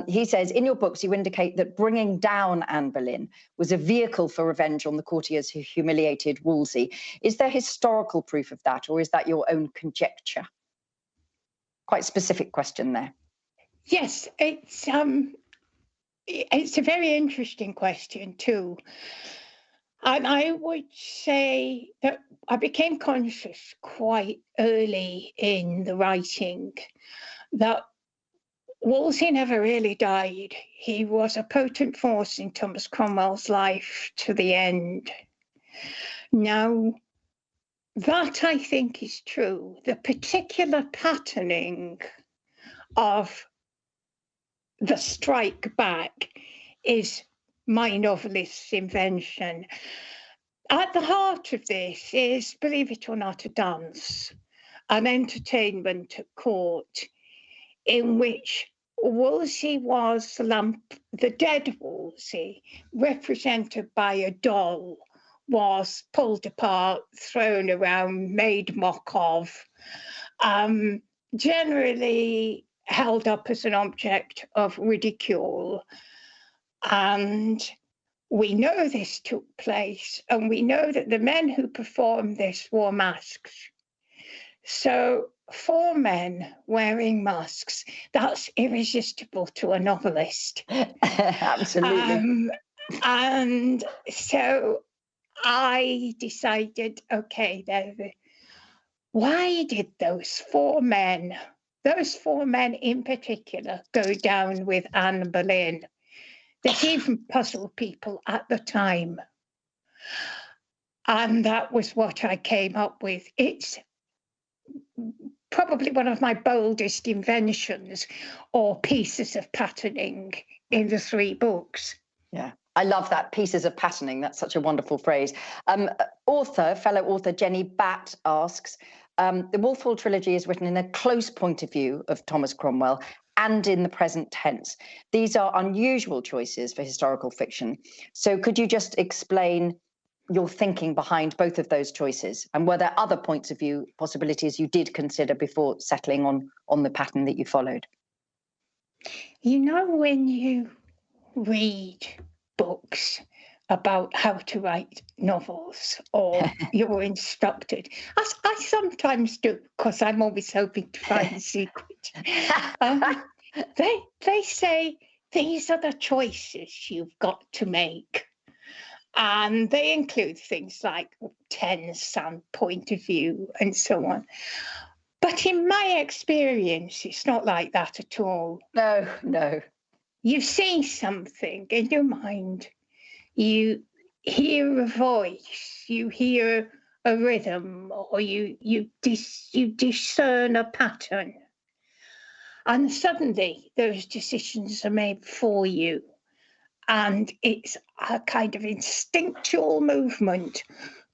He says, in your books, you indicate that bringing down Anne Boleyn was a vehicle for revenge on the courtiers who humiliated Wolsey. Is there historical proof of that, or is that your own conjecture? Quite specific question there. Yes, it's a very interesting question too. And I would say that I became conscious quite early in the writing that Wolsey never really died. He was a potent force in Thomas Cromwell's life to the end. Now, that I think is true. The particular patterning of the strike back is my novelist's invention. At the heart of this is, believe it or not, a dance, an entertainment at court in which Wolsey was the dead Wolsey, represented by a doll, was pulled apart, thrown around, made mock of, generally held up as an object of ridicule. And we know this took place, and we know that the men who performed this wore masks. So 4 men wearing masks, that's irresistible to a novelist. Absolutely. And so I decided, okay, why did those 4 men in particular, go down with Anne Boleyn? That even puzzled people at the time. And that was what I came up with. It's probably one of my boldest inventions or pieces of patterning in the 3 books. Yeah, I love that, pieces of patterning. That's such a wonderful phrase. Fellow author Jenny Batt asks, the Wolf Hall trilogy is written in a close point of view of Thomas Cromwell and in the present tense. These are unusual choices for historical fiction. So could you just explain your thinking behind both of those choices? And were there other points of view, possibilities you did consider before settling on the pattern that you followed? You know, when you read books about how to write novels, or you're instructed, I sometimes do, because I'm always hoping to find the secret. They say these are the choices you've got to make. And they include things like tense and point of view and so on. But in my experience, it's not like that at all. No. You see something in your mind, you hear a voice, you hear a rhythm, or you discern a pattern. And suddenly those decisions are made for you. And it's a kind of instinctual movement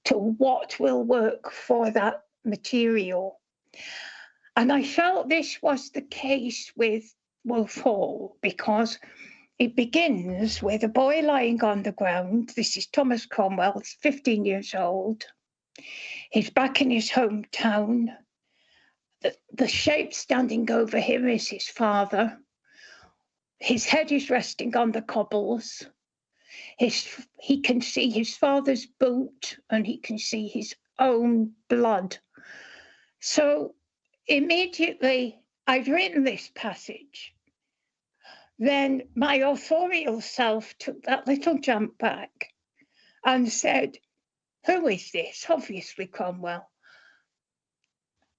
to what will work for that material. And I felt this was the case with Wolf Hall, because it begins with a boy lying on the ground. This is Thomas Cromwell, he's 15 years old. He's back in his hometown. The shape standing over him is his father. His head is resting on the cobbles. He can see his father's boot, and he can see his own blood. So immediately I'd written this passage. Then my authorial self took that little jump back and said, who is this? Obviously Cromwell.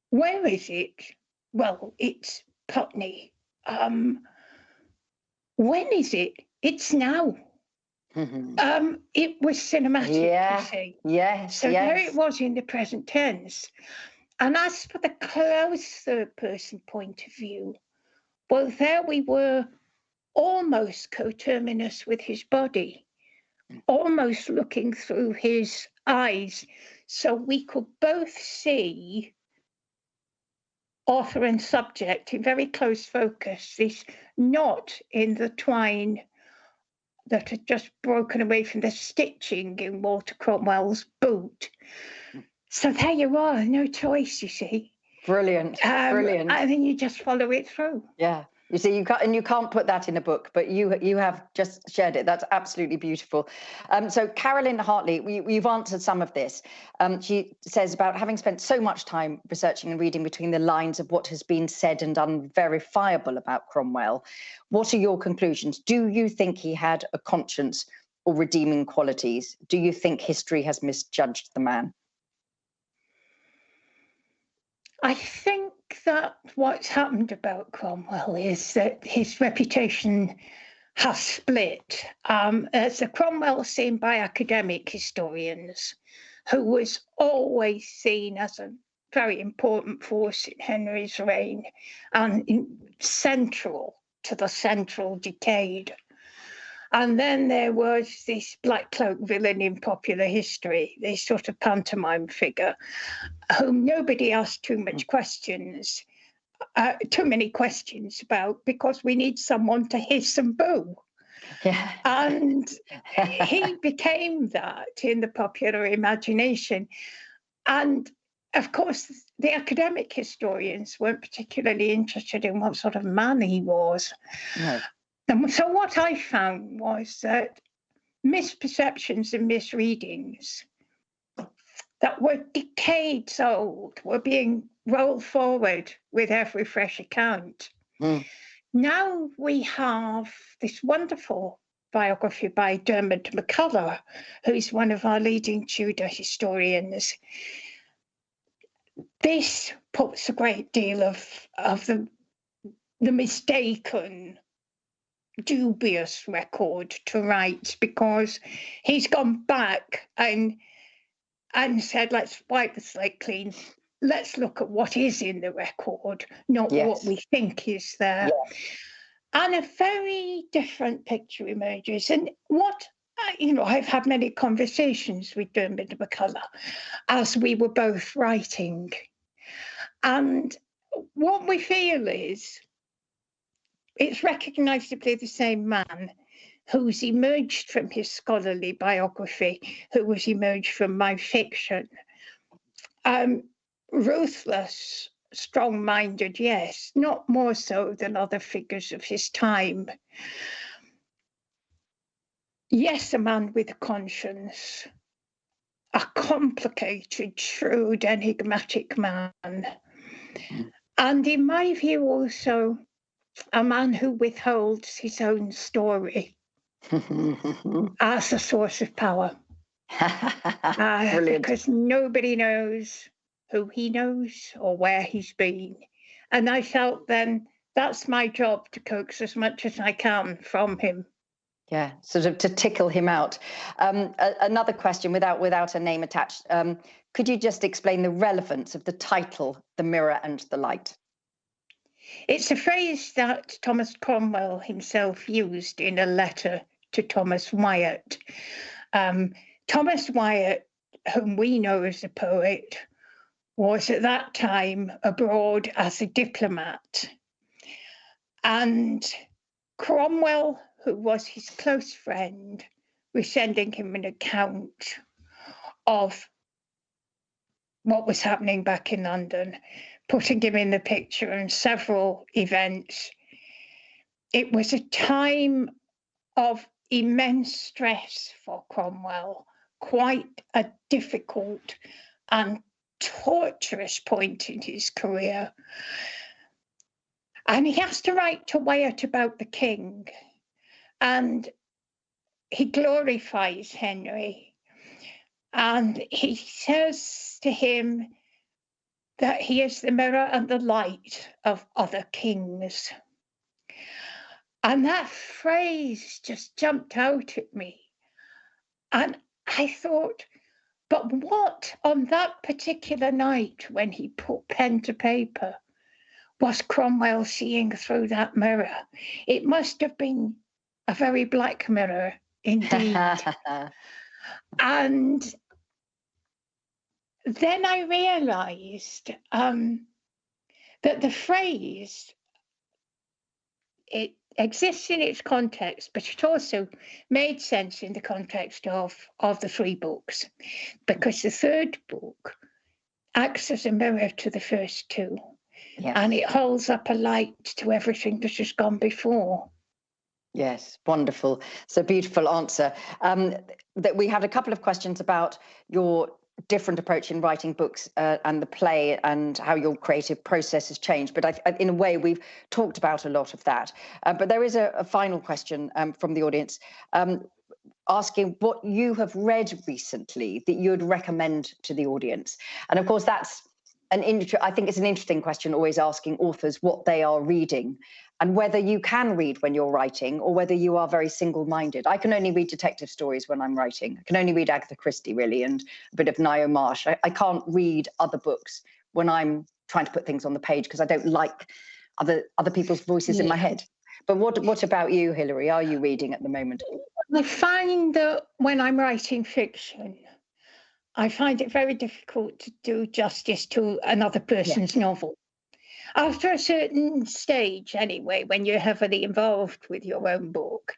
Where is it? Well, it's Putney. When is it? It's now. It was cinematic, you see. Yes. So there it was in the present tense. And as for the close third-person point of view, well, there we were, almost coterminous with his body, almost looking through his eyes, so we could both see author and subject in very close focus, this knot in the twine that had just broken away from the stitching in Walter Cromwell's boot. So there you are, no choice, you see. Brilliant, brilliant. And then you just follow it through. Yeah. You see, you can't put that in a book, but you have just shared it. That's absolutely beautiful. So Carolyn Hartley, you've answered some of this. She says about having spent so much time researching and reading between the lines of what has been said and unverifiable about Cromwell. What are your conclusions? Do you think he had a conscience or redeeming qualities? Do you think history has misjudged the man? I think that what's happened about Cromwell is that his reputation has split. As a Cromwell seen by academic historians, who was always seen as a very important force in Henry's reign and central to the central decade. And then there was this black cloak villain in popular history, this sort of pantomime figure, whom nobody asked too many questions about, because we need someone to hiss and boo. Yeah. And he became that in the popular imagination. And of course, the academic historians weren't particularly interested in what sort of man he was. No. And so what I found was that misperceptions and misreadings that were decades old were being rolled forward with every fresh account. Now we have this wonderful biography by Dermot McCullough, who's one of our leading Tudor historians. This puts a great deal of the mistaken, dubious record to rights, because he's gone back and and said, let's wipe the slate clean. Let's look at what is in the record, not what we think is there. Yes. And a very different picture emerges. And what, I've had many conversations with 𝗏𝗏𝗏𝗏 as we were both writing. And what we feel is it's recognisably the same man who's emerged from his scholarly biography, who has emerged from my fiction. Ruthless, strong-minded, yes, not more so than other figures of his time. Yes, a man with a conscience, a complicated, shrewd, enigmatic man. And in my view also, a man who withholds his own story as a source of power. Because nobody knows who he knows or where he's been. And I felt then that's my job, to coax as much as I can from him. Yeah, sort of to tickle him out. Another question without a name attached. Could you just explain the relevance of the title, The Mirror and the Light? It's a phrase that Thomas Cromwell himself used in a letter to Thomas Wyatt. Thomas Wyatt, whom we know as a poet, was at that time abroad as a diplomat. And Cromwell, who was his close friend, was sending him an account of what was happening back in London, putting him in the picture in several events. It was a time of immense stress for Cromwell, quite a difficult and torturous point in his career. And he has to write to Wyatt about the king, and he glorifies Henry, and he says to him that he is the mirror and the light of other kings. And that phrase just jumped out at me. And I thought, but what on that particular night when he put pen to paper was Cromwell seeing through that mirror? It must have been a very black mirror indeed. And then I realised that the phrase, it exists in its context, but it also made sense in the context of the three books, because the third book acts as a mirror to the first two, and it holds up a light to everything that has gone before. Yes, wonderful. So beautiful answer. That we had a couple of questions about your different approach in writing books and the play and how your creative process has changed. But in a way, we've talked about a lot of that. But there is a final question from the audience asking what you have read recently that you'd recommend to the audience. And of course, that's I think it's an interesting question, always asking authors what they are reading and whether you can read when you're writing or whether you are very single-minded. I can only read detective stories when I'm writing. I can only read Agatha Christie, really, and a bit of Ngaio Marsh. I can't read other books when I'm trying to put things on the page because I don't like other people's voices in my head. But what about you, Hilary? Are you reading at the moment? I find that when I'm writing fiction, I find it very difficult to do justice to another person's novel. After a certain stage, anyway, when you're heavily involved with your own book,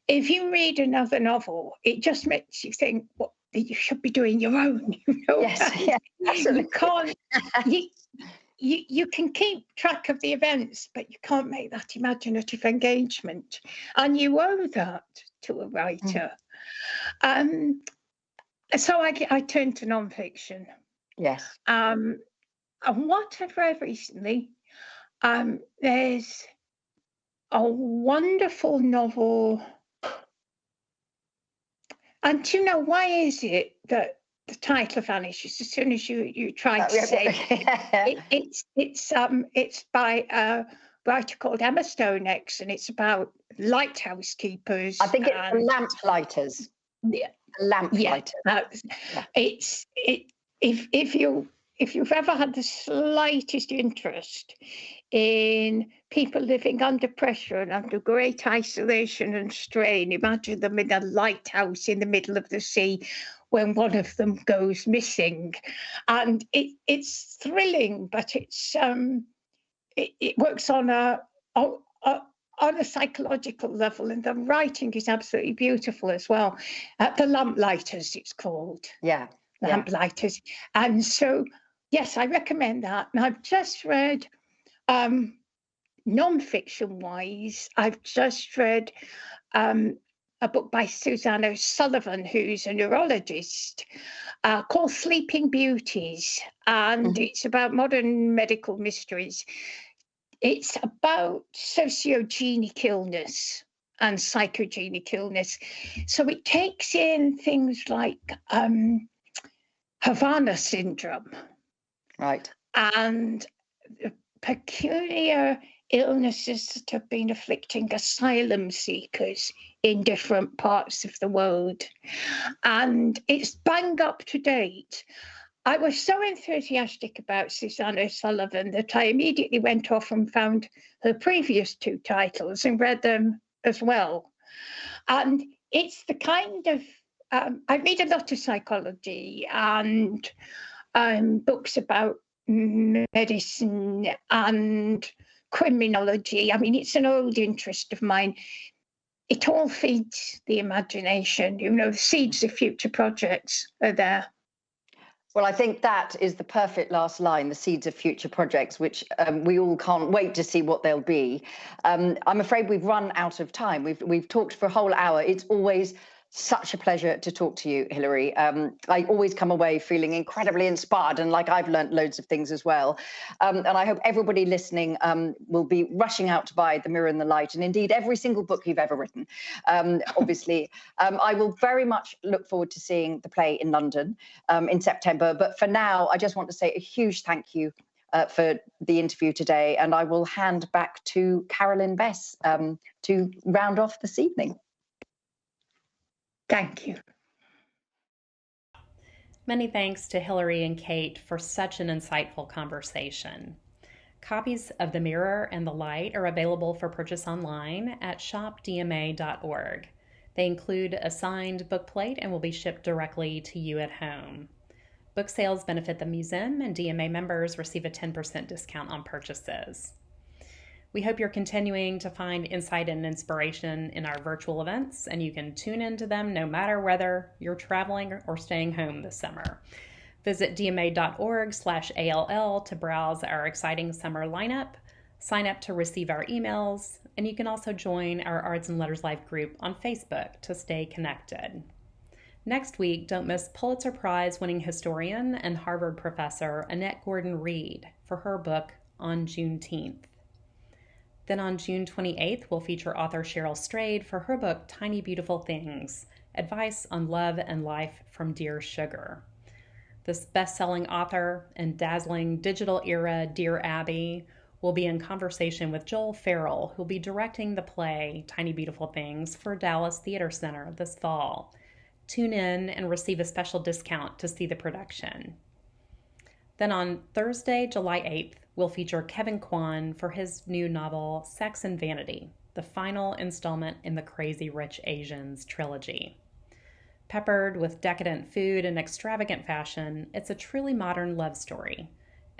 if you read another novel, it just makes you think, well, you should be doing your own. You know? Yes, absolutely. You can't. You can keep track of the events, but you can't make that imaginative engagement, and you owe that to a writer. So I turned to non-fiction. Yes. And what I've read recently, there's a wonderful novel. And do you know, why is it that the title vanishes as soon as you try to say it? It's by a writer called Emma Stonex, and it's about lighthouse keepers. I think it's the Lamplighters. Yeah, Lamplighter. If you've ever had the slightest interest in people living under pressure and under great isolation and strain, imagine them in a lighthouse in the middle of the sea when one of them goes missing. And it's thrilling, but it works on a psychological level, and the writing is absolutely beautiful as well. The Lamplighters, it's called. Yeah. Lamplighters. And so, yes, I recommend that. And I've just read, non-fiction wise, I've just read a book by Suzanne O'Sullivan, who's a neurologist, called Sleeping Beauties. And it's about modern medical mysteries. It's about sociogenic illness and psychogenic illness. So it takes in things like Havana syndrome. Right. And peculiar illnesses that have been afflicting asylum seekers in different parts of the world. And it's bang up to date. I was so enthusiastic about Suzanne O'Sullivan that I immediately went off and found her previous 2 titles and read them as well. And it's the kind of, I read a lot of psychology and books about medicine and criminology. I mean, it's an old interest of mine. It all feeds the imagination, the seeds of future projects are there. Well, I think that is the perfect last line, the seeds of future projects, which we all can't wait to see what they'll be. I'm afraid we've run out of time. We've talked for a whole hour. It's always such a pleasure to talk to you, Hilary. I always come away feeling incredibly inspired and like I've learnt loads of things as well. And I hope everybody listening will be rushing out to buy The Mirror and the Light, and indeed every single book you've ever written. Obviously, I will very much look forward to seeing the play in London in September. But for now, I just want to say a huge thank you for the interview today. And I will hand back to Carolyn Bess to round off this evening. Thank you. Many thanks to Hilary and Kate for such an insightful conversation. Copies of The Mirror and the Light are available for purchase online at shopdma.org. They include a signed book plate and will be shipped directly to you at home. Book sales benefit the museum, and DMA members receive a 10% discount on purchases. We hope you're continuing to find insight and inspiration in our virtual events, and you can tune into them no matter whether you're traveling or staying home this summer. Visit dma.org/ALL to browse our exciting summer lineup, sign up to receive our emails, and you can also join our Arts and Letters Live group on Facebook to stay connected. Next week, don't miss Pulitzer Prize-winning historian and Harvard professor Annette Gordon-Reed for her book On Juneteenth. Then on June 28th, we'll feature author Cheryl Strayed for her book, Tiny Beautiful Things, Advice on Love and Life from Dear Sugar. This best-selling author and dazzling digital era Dear Abby will be in conversation with Joel Farrell, who'll be directing the play Tiny Beautiful Things for Dallas Theater Center this fall. Tune in and receive a special discount to see the production. Then on Thursday, July 8th, we'll feature Kevin Kwan for his new novel, Sex and Vanity, the final installment in the Crazy Rich Asians trilogy. Peppered with decadent food and extravagant fashion, it's a truly modern love story,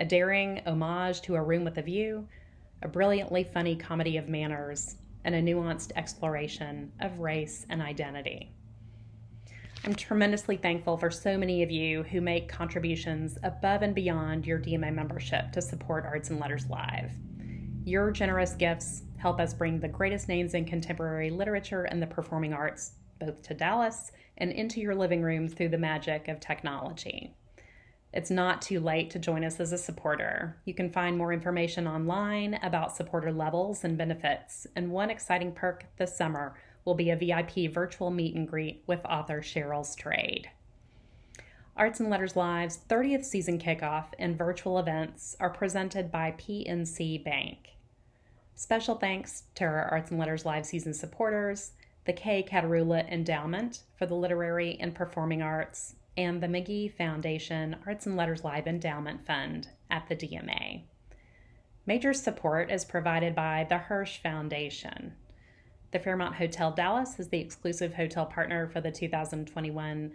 a daring homage to A Room with a View, a brilliantly funny comedy of manners, and a nuanced exploration of race and identity. I'm tremendously thankful for so many of you who make contributions above and beyond your DMA membership to support Arts and Letters Live. Your generous gifts help us bring the greatest names in contemporary literature and the performing arts both to Dallas and into your living rooms through the magic of technology. It's not too late to join us as a supporter. You can find more information online about supporter levels and benefits, and one exciting perk this summer will be a VIP virtual meet and greet with author Cheryl Strayed. Arts and Letters Live's 30th season kickoff and virtual events are presented by PNC Bank. Special thanks to our Arts and Letters Live season supporters, the 𝘂𝗃𝗪𝘠 Endowment for the Literary and Performing Arts, and the McGee Foundation Arts and Letters Live Endowment Fund at the DMA. Major support is provided by the Hirsch Foundation. The Fairmont Hotel Dallas is the exclusive hotel partner for the 2021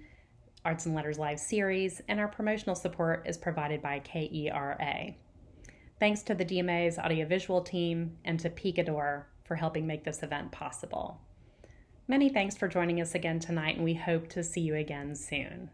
Arts and Letters Live series, and our promotional support is provided by KERA. Thanks to the DMA's audiovisual team and to 𝗶𝗃𝗧 for helping make this event possible. Many thanks for joining us again tonight, and we hope to see you again soon.